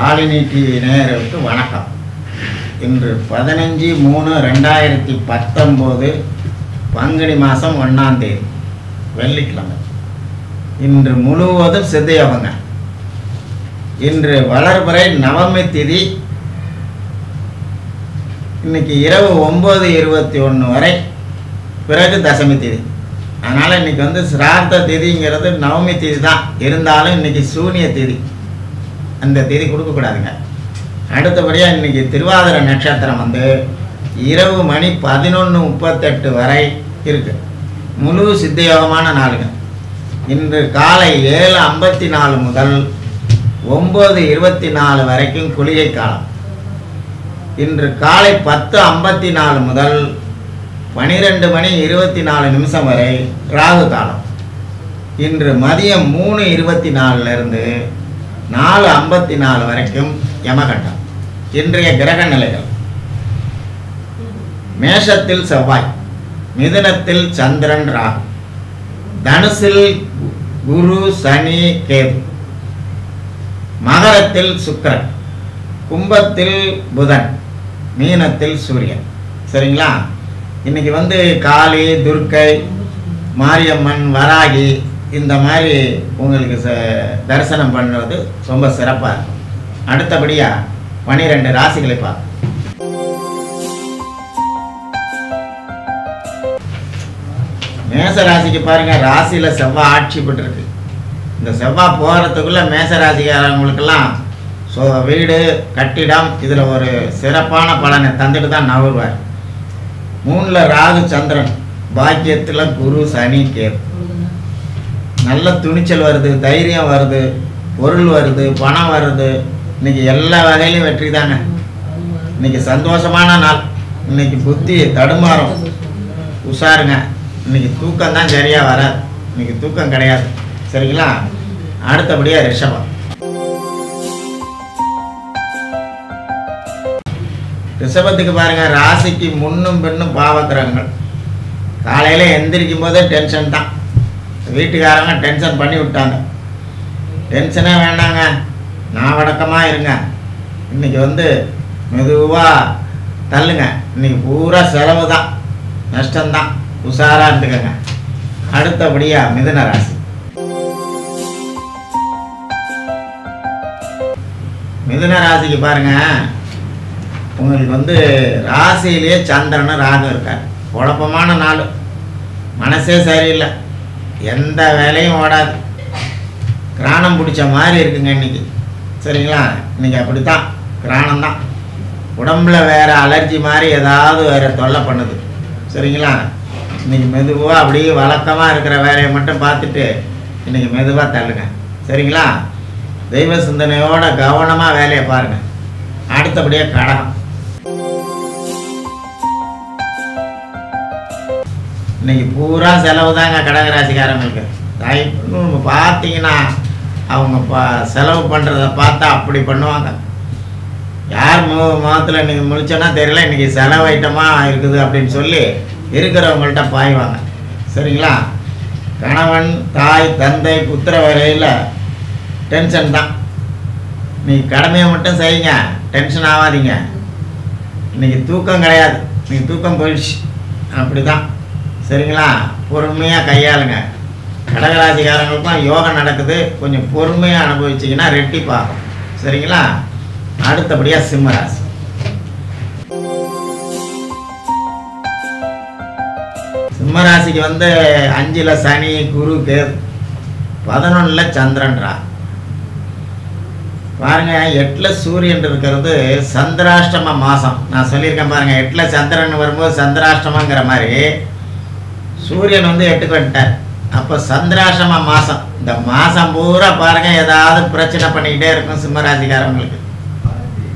Shalini TV நேயர்களுக்கு வணக்கம். இன்று 15/3/2019 பங்குனி மாதம் 1ஆம் தேதி வெள்ளிக்கிழமை. இன்று முழுவதும் சித்தயோகங்க. இன்று வளர்பிறை நவமி திதி. இன்னைக்கு இரவு 9:21 வரை, பிறகு தசமி திதி. அதனால் இன்றைக்கி சிரார்த்த திதிங்கிறது நவமி திதி தான். இருந்தாலும் இன்றைக்கி சூனிய திதி, அந்த திதி கொடுக்கக்கூடாதுங்க. அடுத்தபடியாக இன்றைக்கி திருவாதிரை நட்சத்திரம் இரவு மணி 11:38 வரை இருக்குது. முழு சித்தயோகமான நாளுங்க. இன்று காலை 7:54 முதல் 9:24 வரைக்கும் குளிகை காலம். இன்று காலை 10:54 முதல் 12:24 வரை ராகு காலம். இன்று மதியம் 3:24 4:54 வரைக்கும் யமகண்டம். இன்றைய கிரக நிலைகள்: மேஷத்தில் செவ்வாய், மிதுனத்தில் சந்திரன் ராகு, தனுசில் குரு சனி கேது, மகரத்தில் சுக்கிரன், கும்பத்தில் புதன், மீனத்தில் சூரியன். சரிங்களா? இன்னைக்கு காளி, துர்க்கை, மாரியம்மன், வராகி இந்த மாதிரி உங்களுக்கு தரிசனம் பண்ணுறது ரொம்ப சிறப்பாக இருக்கும். அடுத்தபடியாக 12 ராசிகளை பார்ப்போம். மேச ராசிக்கு பாருங்கள், ராசியில் செவ்வாய் ஆட்சி பெற்றிருக்கு. இந்த செவ்வாய் போகிறதுக்குள்ளே மேச ராசிக்காரவங்களுக்கெல்லாம் வீடு, கட்டிடம் இதில் ஒரு சிறப்பான பலனை தந்துட்டு தான் நகர்வார். 3ல் ராகு சந்திரன், பாக்கியத்தில் குரு சனி கேது. நல்ல துணிச்சல் வருது, தைரியம் வருது, பொருள் வருது, பணம் வருது. இன்னைக்கு எல்லா வகையிலையும் வெற்றி தாங்க. இன்னைக்கு சந்தோஷமான நாள். இன்னைக்கு புத்தி தடுமாறும், உஷாருங்க. இன்னைக்கு தூக்கம் தான் சரியாக வராது, இன்னைக்கு தூக்கம் கிடையாது. சரிங்களா? அடுத்தபடியாக ரிஷபம். ரிஷபத்துக்கு பாருங்கள், ராசிக்கு முன்னும் பின்னும் பாவக்கிரகங்கள். காலையில் எந்திரிக்கும் போதே டென்ஷன் தான். வீட்டுக்காரங்க டென்ஷன் பண்ணி விட்டாங்க. டென்ஷனே வேண்டாங்க, நான் வடக்கமாக இருங்க. இன்றைக்கி மெதுவாக தள்ளுங்க. இன்றைக்கி பூரா செலவு தான், நஷ்டம்தான். உஷாராக இருந்துக்கங்க. அடுத்தபடியாக மிதுன ராசி. மிதுன ராசிக்கு பாருங்கள், உங்களுக்கு ராசியிலேயே சந்திரன் ராகு இருக்கார். குழப்பமான நாள், மனசே சரியில்லை, எந்த வேலையும் ஓடாது, கிராணம் பிடிச்ச மாதிரி இருக்குங்க இன்னைக்கு. சரிங்களா? இன்றைக்கி அப்படித்தான், கிராணம் தான். உடம்புல வேறு அலர்ஜி மாதிரி ஏதாவது வேறு தொல்லை பண்ணுது. சரிங்களா? இன்றைக்கி மெதுவாக அப்படியே வழக்கமாக இருக்கிற வேலையை மட்டும் பார்த்துட்டு இன்றைக்கி மெதுவாக தள்ளுங்க. சரிங்களா? தெய்வ சிந்தனையோட கவனமாக வேலையை பாருங்கள். அடுத்தபடியாக கடகம். இன்றைக்கி பூரா செலவு தாங்க கடகராசிக்காரங்களுக்கு. பார்த்தீங்கன்னா அவங்க செலவு பண்ணுறத பார்த்தா அப்படி பண்ணுவாங்க. யார் முகத்தில் இன்றைக்கி முழிச்சோன்னா தெரியல, இன்றைக்கி செலவு ஐட்டமாக இருக்குது அப்படின்னு சொல்லி இருக்கிறவங்கள்ட்ட பாய்வாங்க. சரிங்களா? கணவன், தாய், தந்தை, புத்திர வரையில் டென்ஷன் தான். நீங்கள் கடமையை மட்டும் செய்யுங்க, டென்ஷன் ஆகாதீங்க. இன்றைக்கி தூக்கம் கிடையாது, இன்றைக்கி தூக்கம் போயிடுச்சு. அப்படி தான். சரிங்களா? பொறுமையாக கையாளுங்க. கடகராசிக்காரங்களுக்கும் யோகம் நடக்குது, கொஞ்சம் பொறுமையாக அனுபவிச்சிங்கன்னா ரெட்டிப்பாகும். சரிங்களா? அடுத்தபடியாக சிம்மராசி. சிம்மராசிக்கு 5ல் சனி, குரு கேது, 11ல் சந்திரன் ராகு. பாருங்கள், 8ல் சூரியன் இருக்கிறது சந்திராஷ்டம மாதம். நான் சொல்லியிருக்கேன் பாருங்கள், 8ல் சந்திரன் வரும்போது சந்திராஷ்டமங்கிற மாதிரி சூரியன் 8க்கு வந்துட்டார். அப்போ சந்திராஷ்டம மாதம். இந்த மாதம் பூரா பாருங்கள் ஏதாவது பிரச்சனை பண்ணிக்கிட்டே இருக்கும் சிம்மராசிக்காரவங்களுக்கு.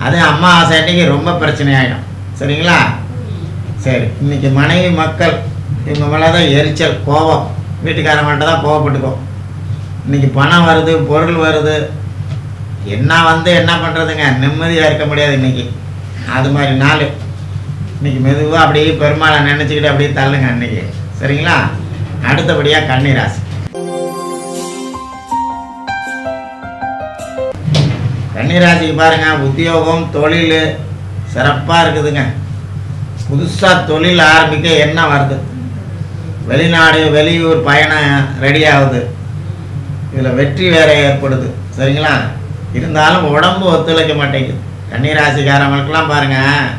அது அம்மாவாசை அன்னைக்கு ரொம்ப பிரச்சனை ஆகிடும். சரிங்களா? சரி, இன்றைக்கி மனைவி, மக்கள் இவங்க மேலே தான் எரிச்சல், கோபம். வீட்டுக்காரங்கள்ட்ட தான் கோவப்பட்டுக்கோ. இன்றைக்கி பணம் வருது, பொருள் வருது, என்ன என்ன பண்ணுறதுங்க, நிம்மதியாக இருக்க முடியாது இன்றைக்கி. அது மாதிரி நாள். இன்றைக்கி மெதுவாக அப்படியே பெருமாளை நினச்சிக்கிட்டு அப்படியே தள்ளுங்க இன்றைக்கி. சரிங்களா? அடுத்தபடியாக கன்னிராசி. கன்னிராசிக்கு பாருங்கள், உத்தியோகம் தொழில் சிறப்பாக இருக்குதுங்க. புதுசாக தொழில் ஆரம்பிக்க என்ன வருது, வெளிநாடு வெளியூர் பயணம் ரெடி ஆகுது, இதில் வெற்றி வேற ஏற்படுது. சரிங்களா? இருந்தாலும் உடம்பு ஒத்துழைக்க மாட்டேங்குது. கன்னிராசிக்காரங்களுக்கெல்லாம் பாருங்கள்,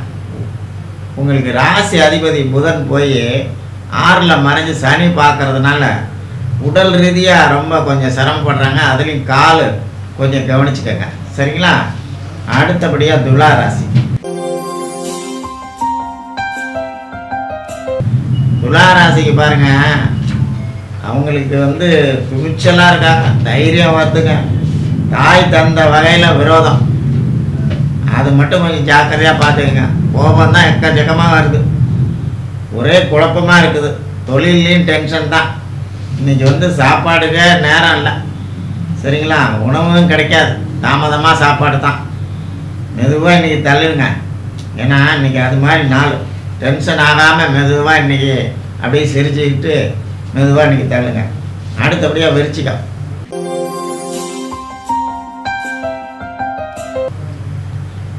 உங்களுக்கு ராசி அதிபதி புதன் போய் 6ல் மறைஞ்சு சனி பார்க்கறதுனால உடல் ரீதியாக ரொம்ப கொஞ்சம் சிரமப்படுறாங்க. அதுலேயும் கால் கொஞ்சம் கவனிச்சுக்கோங்க. சரிங்களா? அடுத்தபடியாக துலா ராசி. துலா ராசிக்கு பாருங்கள், அவங்களுக்கு துணிச்சலாக இருக்காங்க, தைரியம் வருதுங்க. தாய் தந்த வகையில் விரோதம், அது மட்டும் கொஞ்சம் ஜாக்கிரதையாக பார்த்துக்குங்க. கோபம் தான் எக்கச்சக்கமாக வருது, ஒரே குழப்பமாக இருக்குது. தொழிலையும் டென்ஷன் தான். இன்றைக்கி சாப்பாடுக்கே நேரம் இல்லை. சரிங்களா? உணவும் கிடைக்காது, தாமதமாக சாப்பாடு தான். மெதுவாக இன்றைக்கி தள்ளிடுங்க. ஏன்னா இன்றைக்கி அது மாதிரி நாள். டென்ஷன் ஆகாமல் மெதுவாக இன்றைக்கி அப்படியே சிரிச்சுக்கிட்டு மெதுவாக இன்றைக்கி தள்ளுங்க. அடுத்தபடியாக விருச்சிகம்.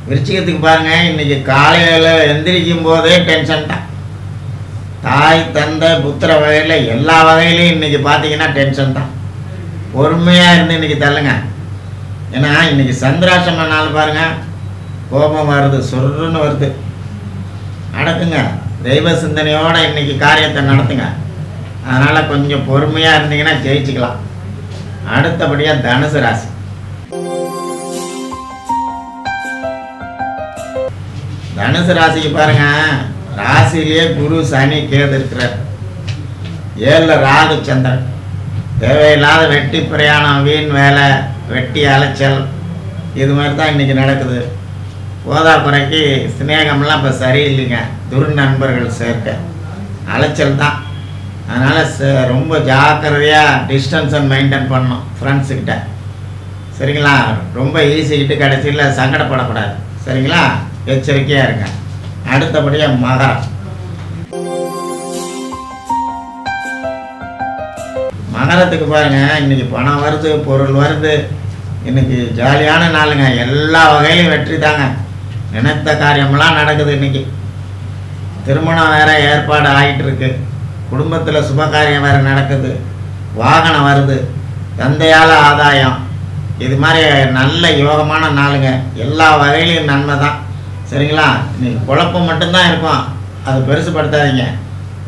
விருச்சிகத்துக்கு பாருங்கள், இன்றைக்கி காலையில் எந்திரிக்கும் போதே டென்ஷன் தான். தாய் தந்தை புத்திர வகையில் எல்லா வகையிலையும் இன்றைக்கி பார்த்தீங்கன்னா டென்ஷன் தான். பொறுமையாக இருந்து இன்றைக்கி தள்ளுங்க. ஏன்னா இன்றைக்கி சந்திராஷ்டம நாள் பாருங்கள், கோபம் வருது, சொருன்னு வருது. அடக்குங்க, தெய்வ சிந்தனையோடு இன்றைக்கி காரியத்தை நடத்துங்க. அதனால் கொஞ்சம் பொறுமையாக இருந்தீங்கன்னா ஜெயிச்சுக்கலாம். அடுத்தபடியாக தனுசு ராசி. தனுசு ராசிக்கு பாருங்கள், ராசியிலேயே குரு சனி கேது இருக்கிறார். 7ல் ராகு சந்திரன். தேவையில்லாத வெட்டி பிரயாணம், வீண் வேலை, வெட்டி அலைச்சல், இது மாதிரி தான் இன்றைக்கி நடக்குது. போதாக்குறைக்கு சிநேகம்லாம் இப்போ சரியில்லைங்க. துர்நண்பர்கள் சேர்க்க அலைச்சல் தான். அதனால் ரொம்ப ஜாக்கிரதையாக டிஸ்டன்ஸை மெயின்டைன் பண்ணணும் ஃப்ரெண்ட்ஸுக்கிட்ட. சரிங்களா? ரொம்ப ஈஸிக்கிட்டு கடைசியில் சங்கடப்படக்கூடாது. சரிங்களா? எச்சரிக்கையாக இருங்க. அடுத்தபடியாக மகரம். மகரத்துக்கு பாருங்கள், இன்றைக்கி பணம் வருது, பொருள் வருது. இன்றைக்கி ஜாலியான நாளுங்க. எல்லா வகையிலும் வெற்றி தாங்க. நினைத்த காரியமெல்லாம் நடக்குது. இன்றைக்கி திருமணம் வேறு ஏற்பாடு ஆகிட்டு இருக்கு. குடும்பத்தில் சுபகாரியம் வேறு நடக்குது. வாகனம் வருது. தந்தையால் ஆதாயம். இது மாதிரி நல்ல யோகமான நாளுங்க. எல்லா வகையிலையும் நன்மை தான். சரிங்களா? இன்றைக்கி குழப்பம் மட்டும்தான் இருக்கும், அது பெருசுப்படுத்தாதீங்க.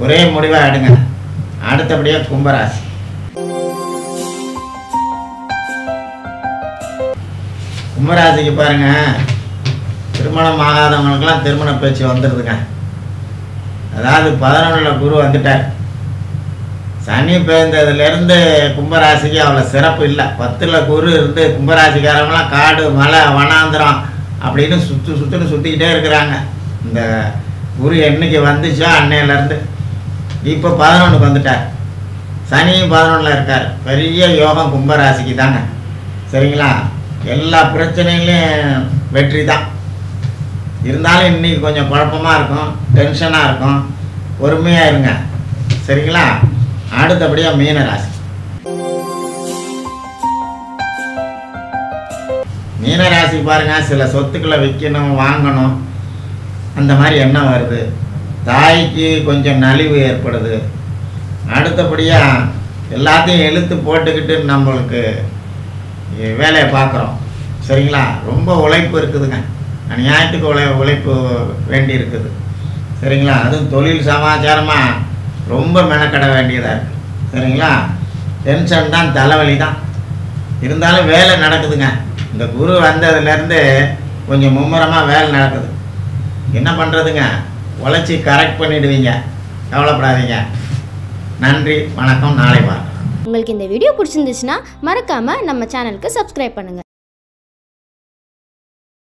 ஒரே முடிவாக எடுங்க. அடுத்தபடியாக கும்பராசி. கும்பராசிக்கு பாருங்கள், திருமணம் ஆகாதவங்களுக்கெல்லாம் திருமண பேச்சு வந்துடுதுங்க. அதாவது 11ல் குரு வந்துட்டார். சனி பேர்ந்ததுலேருந்து கும்பராசிக்கு அவ்வளோ சிறப்பு இல்லை. 10ல் குரு இருந்து கும்பராசிக்காரங்களாம் காடு மலை வனாந்திரம் அப்படின்னு சுற்றிக்கிட்டே இருக்கிறாங்க. இந்த குரு என்னைக்கு வந்துச்சோ அன்னையிலேருந்து இப்போ 11க்கு வந்துட்டார். சனியும் 11ல் இருக்கார். பெரிய யோகம் கும்பராசிக்கு தாங்க. சரிங்களா? எல்லா பிரச்சனையிலையும் வெற்றி தான். இருந்தாலும் இன்றைக்கி கொஞ்சம் குழப்பமாக இருக்கும், டென்ஷனாக இருக்கும். பொறுமையாக இருங்க. சரிங்களா? அடுத்தபடியாக மீனராசி. மீனராசி பாருங்கள், சில சொத்துக்களை விற்கணும், வாங்கணும், அந்த மாதிரி எண்ணம் வருது. தாய்க்கு கொஞ்சம் நலிவு ஏற்படுது. அடுத்தபடியாக எல்லாத்தையும் இழுத்து போட்டுக்கிட்டு நம்மளுக்கு வேலையை பார்க்குறோம். சரிங்களா? ரொம்ப உழைப்பு இருக்குதுங்க. அநியாயத்துக்கு உழைப்பு வேண்டி இருக்குது. சரிங்களா? அதுவும் தொழில் சமாச்சாரமாக ரொம்ப மெனக்கட வேண்டியதாக இருக்குது. சரிங்களா? டென்ஷன் தான், தலைவலி தான். இருந்தாலும் வேலை நடக்குதுங்க. இந்த குரு வந்ததுலேருந்து கொஞ்சம் மும்முரமாக வேலை நடக்குது. என்ன பண்ணுறதுங்க, உழைச்சி கரெக்ட் பண்ணிவிடுவீங்க. கவலைப்படாதீங்க. நன்றி, வணக்கம். நாளை பார்க்கலாம். உங்களுக்கு இந்த வீடியோ பிடிச்சிருந்துச்சுன்னா மறக்காமல் நம்ம சேனலுக்கு சப்ஸ்கிரைப் பண்ணுங்கள்.